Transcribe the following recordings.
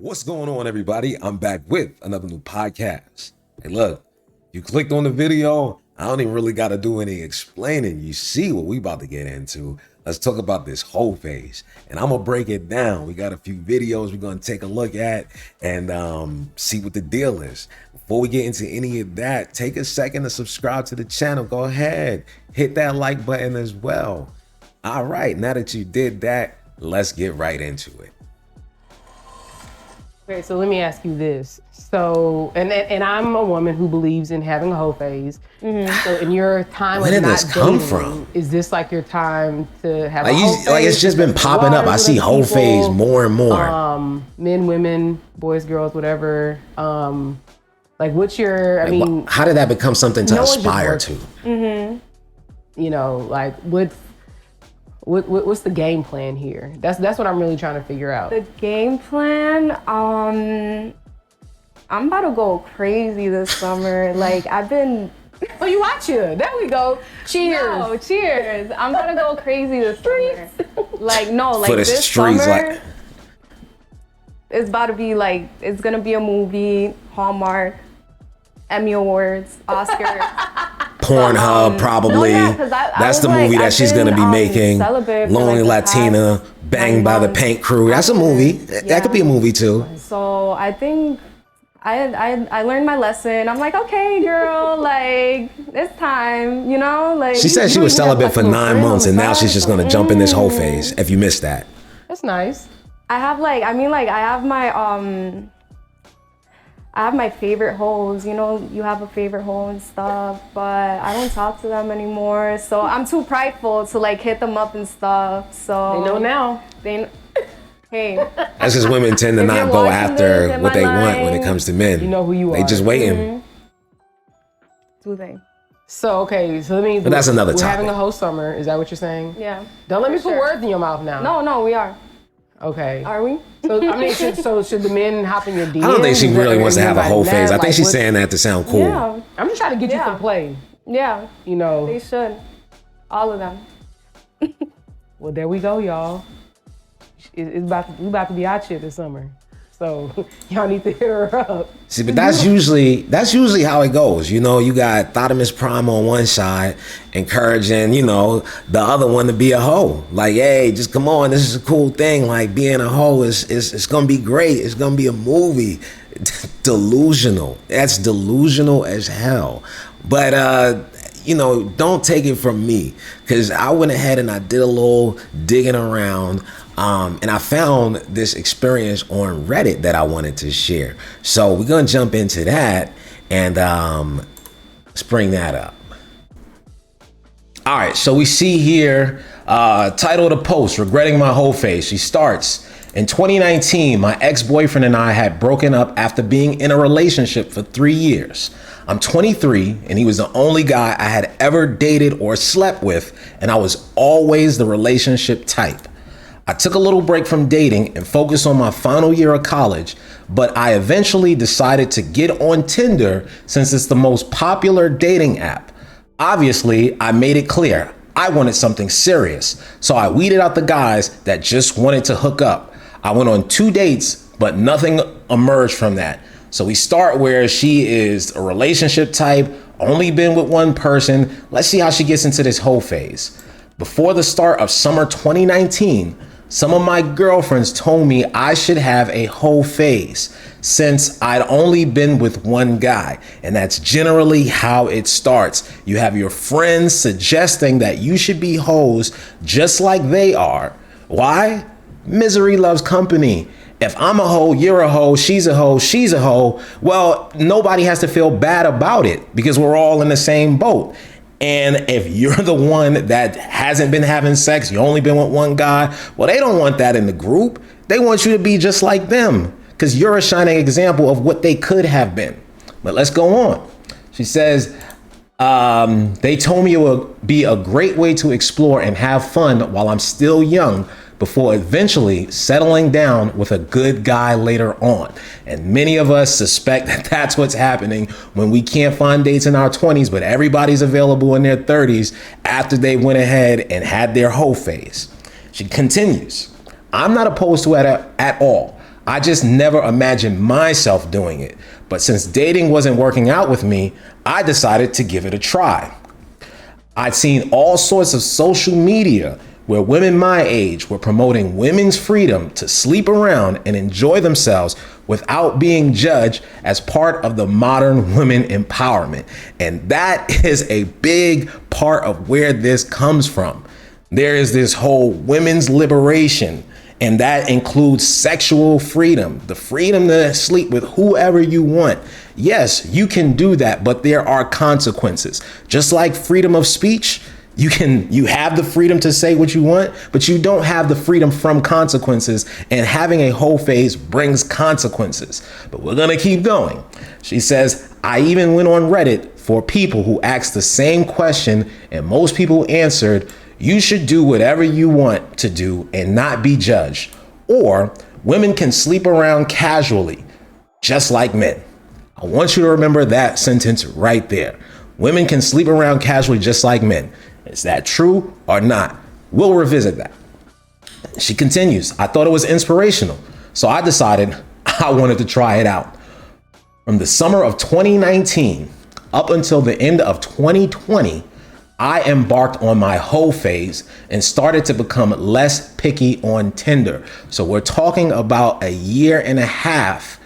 What's going on, everybody? I'm back with another new podcast. Hey, look, you clicked on the video. I don't even really got to do any explaining. You see what we about to get into. Let's talk about this whole phase. And I'm going to break it down. We got a few videos we're going to take a look at and see what the deal is. Before we get into any of that, take a second to subscribe to the channel. Go ahead. Hit that like button as well. All right, now that you did that, let's get right into it. Okay, so let me ask you this. So, and I'm a woman who believes in having a whole phase. Mm-hmm. So in your time Where of did not this come dating, from? is this like your time to have a whole phase? Like it's just been popping up. I see whole phase more and more. Men, women, boys, girls, whatever. Like what's your, I mean. How did that become something to aspire to? Mm-hmm. You know, like what's the game plan here? That's what I'm really trying to figure out. The game plan, I'm about to go crazy this summer. Like I've been. Oh, you watch it? There we go. Cheers. No, cheers. I'm gonna go crazy this summer. Like no, like for the this streets, summer. like it's about to be like it's gonna be a movie, Hallmark, Emmy Awards, Oscars. Pornhub, probably. No, yeah, that's the movie that she's gonna be making. Lonely Latina, Banged by the Paint Crew. That's a movie. Yeah. That could be a movie too. So I think I learned my lesson. I'm like, okay, girl, like it's time, you know. Like she said she was celibate for 9 months, and now she's just gonna jump in this whole phase. If you missed that, that's nice. I have I have my favorite hoes, you know, you have a favorite hoe and stuff, but I don't talk to them anymore. So I'm too prideful to like hit them up and stuff. So they know now. Hey. That's because women tend to not go after what they want when it comes to men. You know who you are. They just waiting. Mm-hmm. Do they? So, okay, so that means but that's another topic. We're having a whole summer. Is that what you're saying? Yeah. Don't let me put words in your mouth now. No, we are. Okay. Are we? So, I mean, should the men hop in your DMs? I don't think she really wants to have a whole phase. I think she's saying that to sound cool. Yeah. I'm just trying to get you some play. Yeah. You know. They should. All of them. Well, there we go, y'all. We about to be out here this summer. So y'all need to hit her up. See, but that's usually how it goes. You know, you got Thotimus Prime on one side encouraging, you know, the other one to be a hoe. Like, hey, just come on, this is a cool thing. Like being a hoe is gonna be great. It's gonna be a movie. Delusional. That's delusional as hell. But you know, don't take it from me, because I went ahead and I did a little digging around. And I found this experience on Reddit that I wanted to share. So we're gonna jump into that and let's bring that up. All right, so we see here, title of the post, regretting my whole phase. She starts, in 2019, my ex-boyfriend and I had broken up after being in a relationship for 3 years. I'm 23 and he was the only guy I had ever dated or slept with, and I was always the relationship type. I took a little break from dating and focused on my final year of college, but I eventually decided to get on Tinder since it's the most popular dating app. Obviously, I made it clear I wanted something serious, so I weeded out the guys that just wanted to hook up. I went on 2 dates, but nothing emerged from that. So we start where she is a relationship type, only been with one person. Let's see how she gets into this whole phase. Before the start of summer 2019, some of my girlfriends told me I should have a whole phase since I'd only been with one guy. And that's generally how it starts. You have your friends suggesting that you should be hoes just like they are. Why? Misery loves company. If I'm a hoe, you're a hoe, she's a hoe. Well, nobody has to feel bad about it because we're all in the same boat. And if you're the one that hasn't been having sex, you only been with one guy, well, they don't want that in the group. They want you to be just like them because you're a shining example of what they could have been. But let's go on. She says, they told me it would be a great way to explore and have fun while I'm still young, before eventually settling down with a good guy later on. And many of us suspect that that's what's happening when we can't find dates in our 20s, but everybody's available in their 30s after they went ahead and had their hoe phase. She continues, I'm not opposed to it at all. I just never imagined myself doing it. But since dating wasn't working out with me, I decided to give it a try. I'd seen all sorts of social media where women my age were promoting women's freedom to sleep around and enjoy themselves without being judged as part of the modern women empowerment. And that is a big part of where this comes from. There is this whole women's liberation, and that includes sexual freedom, the freedom to sleep with whoever you want. Yes, you can do that, but there are consequences. Just like freedom of speech, you have the freedom to say what you want, but you don't have the freedom from consequences, and having a whole phase brings consequences. But we're gonna keep going. She says, I even went on Reddit for people who asked the same question, and most people answered, you should do whatever you want to do and not be judged. Or women can sleep around casually, just like men. I want you to remember that sentence right there. Women can sleep around casually just like men. Is that true or not? We'll revisit that. She continues, I thought it was inspirational, so I decided I wanted to try it out. From the summer of 2019 up until the end of 2020, I embarked on my whole phase and started to become less picky on Tinder. So we're talking about a year and a half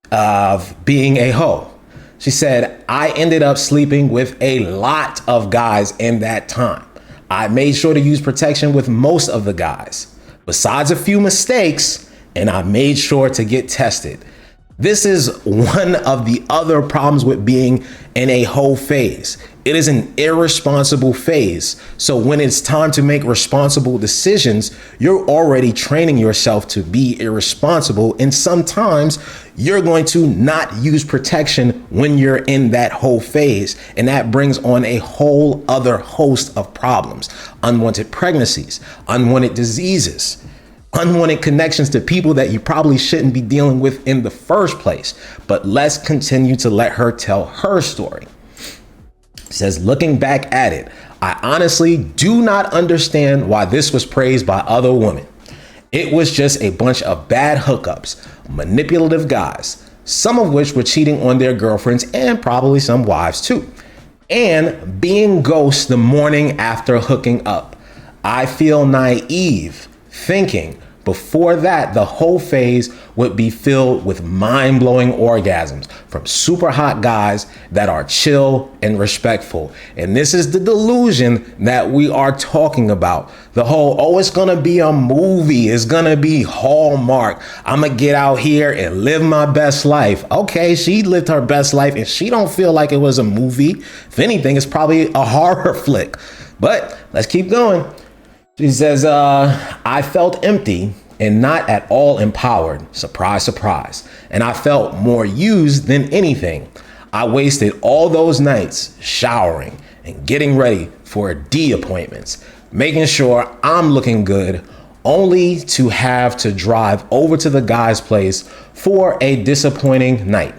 of being a hoe. She said, I ended up sleeping with a lot of guys in that time. I made sure to use protection with most of the guys, besides a few mistakes, and I made sure to get tested. This is one of the other problems with being in a whole phase. It is an irresponsible phase. So when it's time to make responsible decisions, you're already training yourself to be irresponsible. And sometimes you're going to not use protection when you're in that whole phase. And that brings on a whole other host of problems: unwanted pregnancies, unwanted diseases, unwanted connections to people that you probably shouldn't be dealing with in the first place. But let's continue to let her tell her story. It says, looking back at it, I honestly do not understand why this was praised by other women. It was just a bunch of bad hookups, manipulative guys, some of which were cheating on their girlfriends and probably some wives too, and being ghosts the morning after hooking up. I feel naive thinking before that the whole phase would be filled with mind-blowing orgasms from super hot guys that are chill and respectful. And this is the delusion that we are talking about. The whole, oh, it's gonna be a movie, it's gonna be Hallmark, I'm gonna get out here and live my best life. Okay, she lived her best life and she don't feel like it was a movie. If anything, it's probably a horror flick. But let's keep going. She says, I felt empty and not at all empowered. Surprise, surprise. And I felt more used than anything. I wasted all those nights showering and getting ready for D appointments, making sure I'm looking good, only to have to drive over to the guy's place for a disappointing night.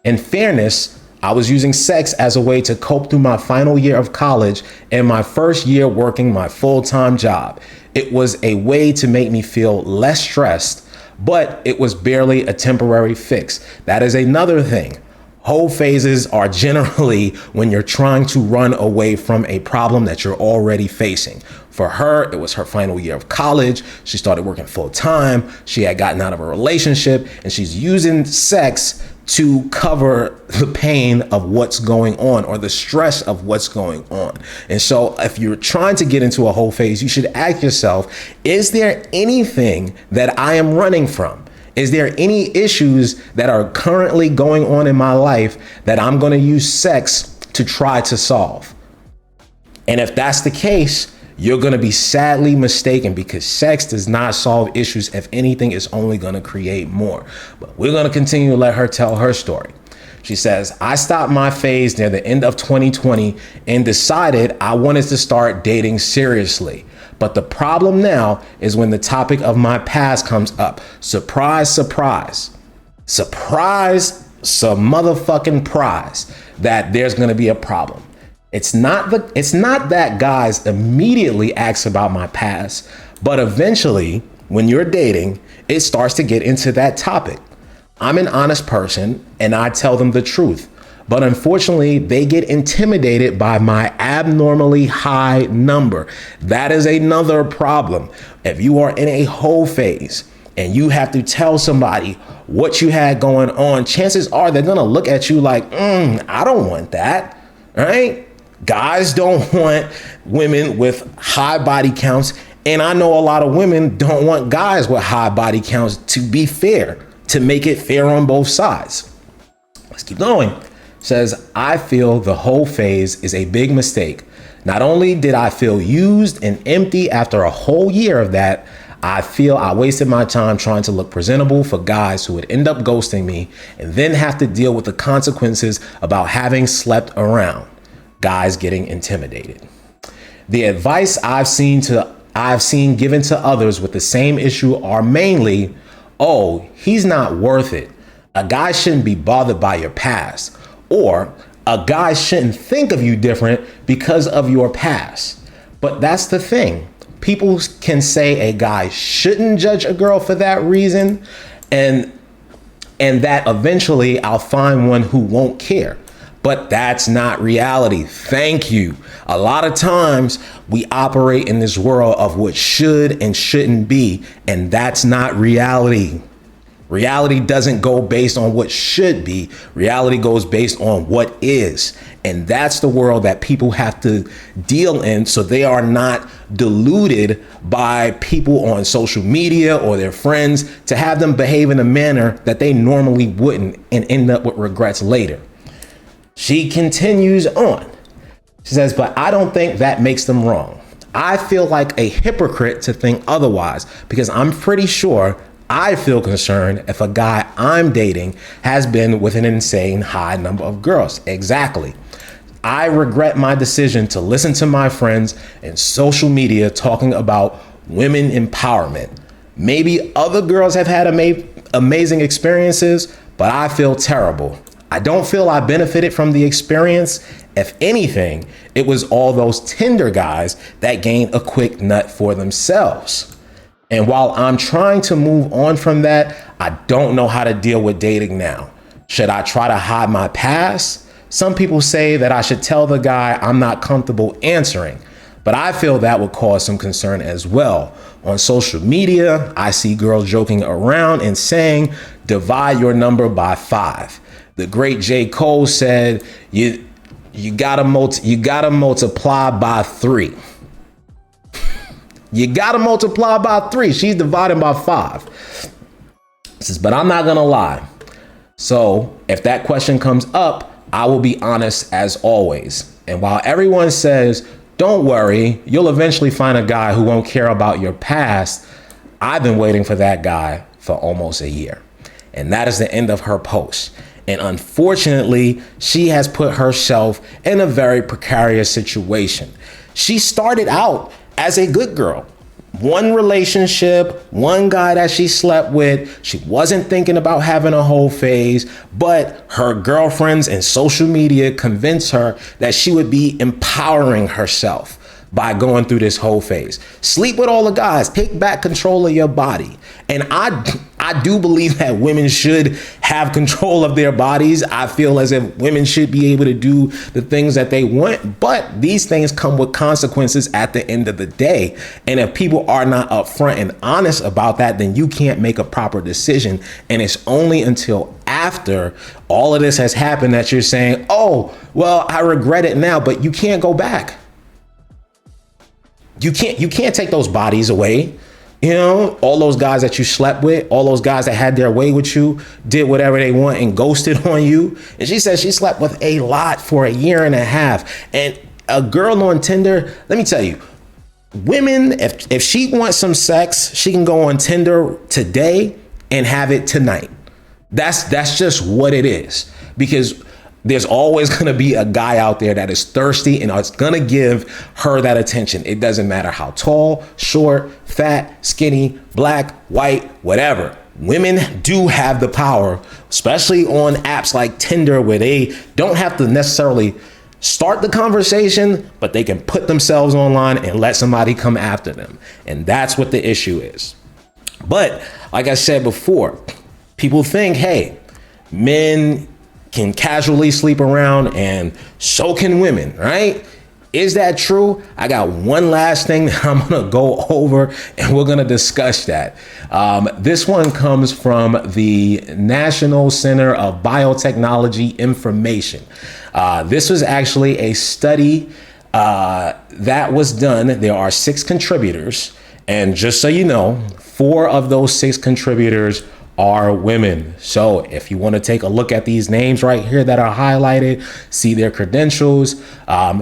In fairness, I was using sex as a way to cope through my final year of college and my first year working my full-time job. It was a way to make me feel less stressed, but it was barely a temporary fix. That is another thing. Whole phases are generally when you're trying to run away from a problem that you're already facing. For her, it was her final year of college. She started working full time. She had gotten out of a relationship and she's using sex to cover the pain of what's going on or the stress of what's going on. And so if you're trying to get into a whole phase, you should ask yourself, is there anything that I am running from? Is there any issues that are currently going on in my life that I'm going to use sex to try to solve? And if that's the case, you're going to be sadly mistaken, because sex does not solve issues. If anything, it's only going to create more. But we're going to continue to let her tell her story. She says, I stopped my phase near the end of 2020 and decided I wanted to start dating seriously. But the problem now is when the topic of my past comes up. Surprise, surprise. Surprise, some motherfucking prize that there's going to be a problem. It's not that guys immediately ask about my past, but eventually when you're dating, it starts to get into that topic. I'm an honest person and I tell them the truth. But unfortunately, they get intimidated by my abnormally high number. That is another problem. If you are in a whole phase and you have to tell somebody what you had going on, chances are they're gonna look at you like, I don't want that, right? Guys don't want women with high body counts. And I know a lot of women don't want guys with high body counts, to be fair, to make it fair on both sides. Let's keep going. Says, I feel the whole phase is a big mistake. Not only did I feel used and empty after a whole year of that, I feel I wasted my time trying to look presentable for guys who would end up ghosting me and then have to deal with the consequences about having slept around. Guys getting intimidated. The advice I've seen given to others with the same issue are mainly, oh, he's not worth it. A guy shouldn't be bothered by your past. Or a guy shouldn't think of you different because of your past. But that's the thing. People can say a guy shouldn't judge a girl for that reason, and that eventually I'll find one who won't care. But that's not reality. Thank you. A lot of times we operate in this world of what should and shouldn't be, and that's not reality. Reality doesn't go based on what should be. Reality goes based on what is. And that's the world that people have to deal in, so they are not deluded by people on social media or their friends to have them behave in a manner that they normally wouldn't and end up with regrets later. She continues on. She says, but I don't think that makes them wrong. I feel like a hypocrite to think otherwise, because I'm pretty sure I feel concerned if a guy I'm dating has been with an insane high number of girls. Exactly. I regret my decision to listen to my friends and social media talking about women empowerment. Maybe other girls have had amazing experiences, but I feel terrible. I don't feel I benefited from the experience. If anything, it was all those Tinder guys that gained a quick nut for themselves. And while I'm trying to move on from that, I don't know how to deal with dating now. Should I try to hide my past? Some people say that I should tell the guy I'm not comfortable answering, but I feel that would cause some concern as well. On social media, I see girls joking around and saying, divide your number by 5. The great J. Cole said, you gotta multiply by 3. You gotta multiply by 3. She's dividing by 5. Says, but I'm not gonna lie. So if that question comes up, I will be honest as always. And while everyone says, don't worry, you'll eventually find a guy who won't care about your past, I've been waiting for that guy for almost a year. And that is the end of her post. And unfortunately, she has put herself in a very precarious situation. She started out as a good girl. One relationship, one guy that she slept with. She wasn't thinking about having a whole phase, but her girlfriends and social media convinced her that she would be empowering herself by going through this whole phase. Sleep with all the guys, take back control of your body. And I do believe that women should have control of their bodies. I feel as if women should be able to do the things that they want, but these things come with consequences at the end of the day. And if people are not upfront and honest about that, then you can't make a proper decision. And it's only until after all of this has happened that you're saying, oh, well, I regret it now, but you can't go back. You can't take those bodies away. You know, all those guys that you slept with, all those guys that had their way with you, did whatever they want and ghosted on you. And she said she slept with a lot for a year and a half. And a girl on Tinder, let me tell you, women, if she wants some sex, she can go on Tinder today and have it tonight. That's just what it is. Because there's always going to be a guy out there that is thirsty and is going to give her that attention. It doesn't matter how tall, short, fat, skinny, black, white, whatever. Women do have the power, especially on apps like Tinder, where they don't have to necessarily start the conversation, but they can put themselves online and let somebody come after them. And that's what the issue is. But like I said before, people think, hey, men can casually sleep around and so can women, right? Is that true? I got one last thing that I'm gonna go over and we're gonna discuss that. This one comes from the National Center of Biotechnology Information. This was actually a study that was done. There are 6 contributors, and just so you know, 4 of those 6 contributors are women. So if you want to take a look at these names right here that are highlighted, see their credentials,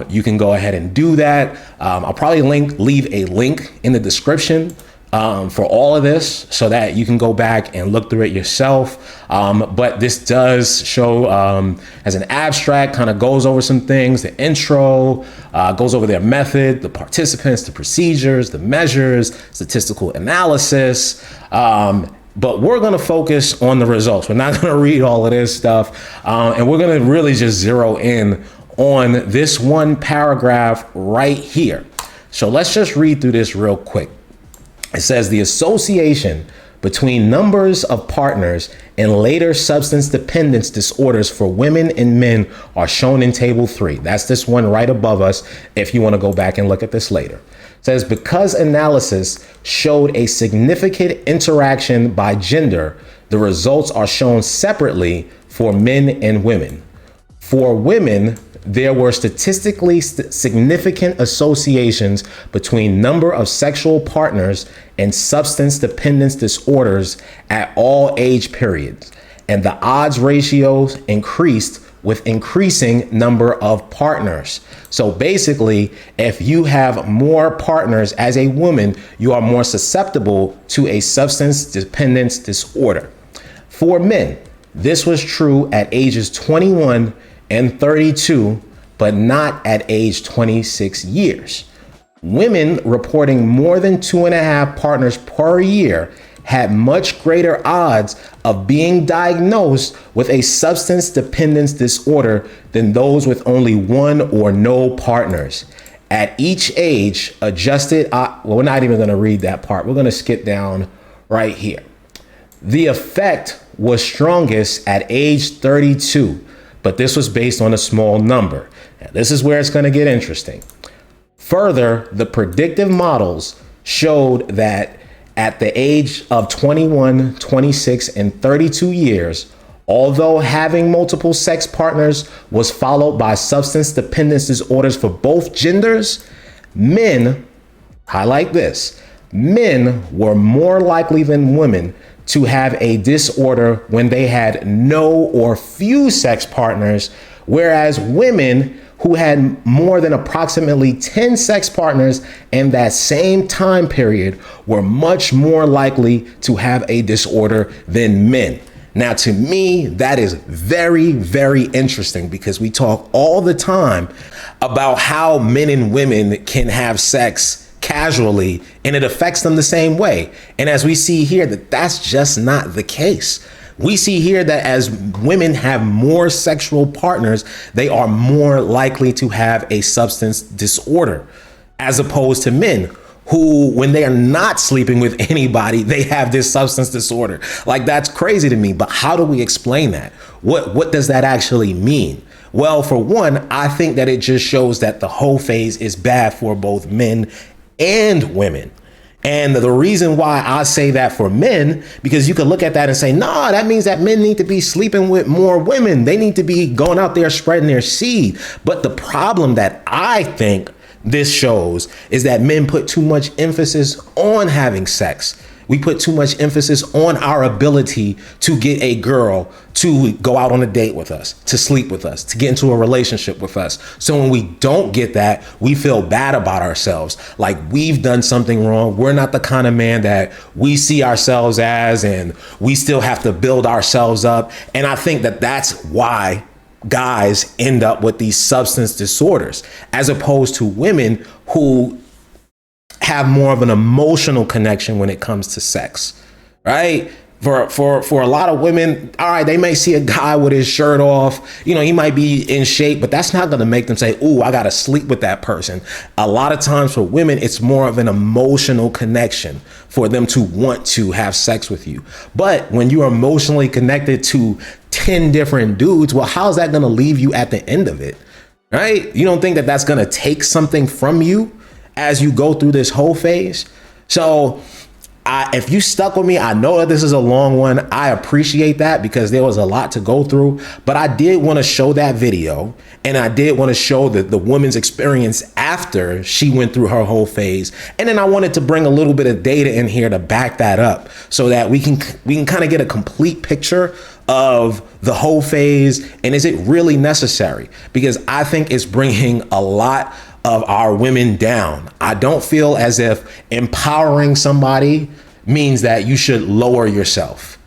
you can go ahead and do that. I'll probably leave a link in the description for all of this so that you can go back and look through it yourself. But this does show as an abstract, kind of goes over some things, the intro, goes over their method, the participants, the procedures, the measures, statistical analysis. But we're going to focus on the results. We're not going to read all of this stuff. And we're going to really just zero in on this one paragraph right here. So let's just read through this real quick. It says the association between numbers of partners and later substance dependence disorders for women and men are shown in table 3. That's this one right above us if you want to go back and look at this later. It says because analysis showed a significant interaction by gender, the results are shown separately for men and women. For women, there were statistically significant associations between number of sexual partners and substance dependence disorders at all age periods, and the odds ratios increased with increasing number of partners. So basically, if you have more partners as a woman, you are more susceptible to a substance dependence disorder. For men, this was true at ages 21 and 32, but not at age 26 years. Women reporting more than 2.5 partners per year had much greater odds of being diagnosed with a substance dependence disorder than those with only 1 or no partners. At each age, adjusted, we're not even going to read that part. We're going to skip down right here. The effect was strongest at age 32, but this was based on a small number. Now, this is where it's going to get interesting. Further, the predictive models showed that at the age of 21, 26, and 32 years, although having multiple sex partners was followed by substance dependence disorders for both genders, men, highlight this, men were more likely than women to have a disorder when they had no or few sex partners, whereas women who had more than approximately 10 sex partners in that same time period were much more likely to have a disorder than men. Now, to me, that is very, very interesting because we talk all the time about how men and women can have sex casually and it affects them the same way. And as we see here, that's just not the case. We see here that as women have more sexual partners, they are more likely to have a substance disorder, as opposed to men who, when they are not sleeping with anybody, they have this substance disorder. Like, that's crazy to me. But how do we explain that? What does that actually mean? Well, for one, I think that it just shows that the whole phase is bad for both men and women. And the reason why I say that for men, because you could look at that and say, nah, that means that men need to be sleeping with more women. They need to be going out there spreading their seed. But the problem that I think this shows is that men put too much emphasis on having sex. We put too much emphasis on our ability to get a girl to go out on a date with us, to sleep with us, to get into a relationship with us. So when we don't get that, we feel bad about ourselves, like we've done something wrong. We're not the kind of man that we see ourselves as, and we still have to build ourselves up. And I think that that's why guys end up with these substance disorders, as opposed to women who have more of an emotional connection when it comes to sex, right? For a lot of women, all right, they may see a guy with his shirt off, you know, he might be in shape, but that's not going to make them say, ooh, I got to sleep with that person. A lot of times for women, it's more of an emotional connection for them to want to have sex with you. But when you're emotionally connected to 10 different dudes, well, how's that going to leave you at the end of it? Right? You don't think that that's going to take something from you as you go through this whole phase? So if you stuck with me, I know that this is a long one. I appreciate that because there was a lot to go through, but I did want to show that video, and I did want to show the woman's experience after she went through her whole phase. And then I wanted to bring a little bit of data in here to back that up so that we can kind of get a complete picture of the whole phase. And is it really necessary? Because I think it's bringing a lot of our women down. I don't feel as if empowering somebody means that you should lower yourself.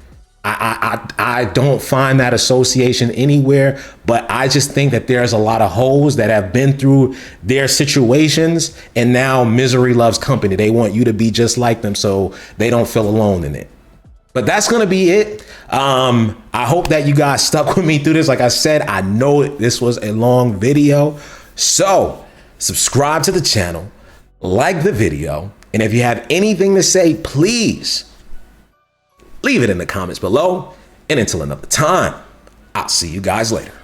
I don't find that association anywhere, but I just think that there's a lot of hoes that have been through their situations, and now misery loves company. They want you to be just like them so they don't feel alone in it. But that's going to be it. I hope that you guys stuck with me through this. Like I said, I know this was a long video. So subscribe to the channel, like the video, and if you have anything to say, please leave it in the comments below. And until another time, I'll see you guys later.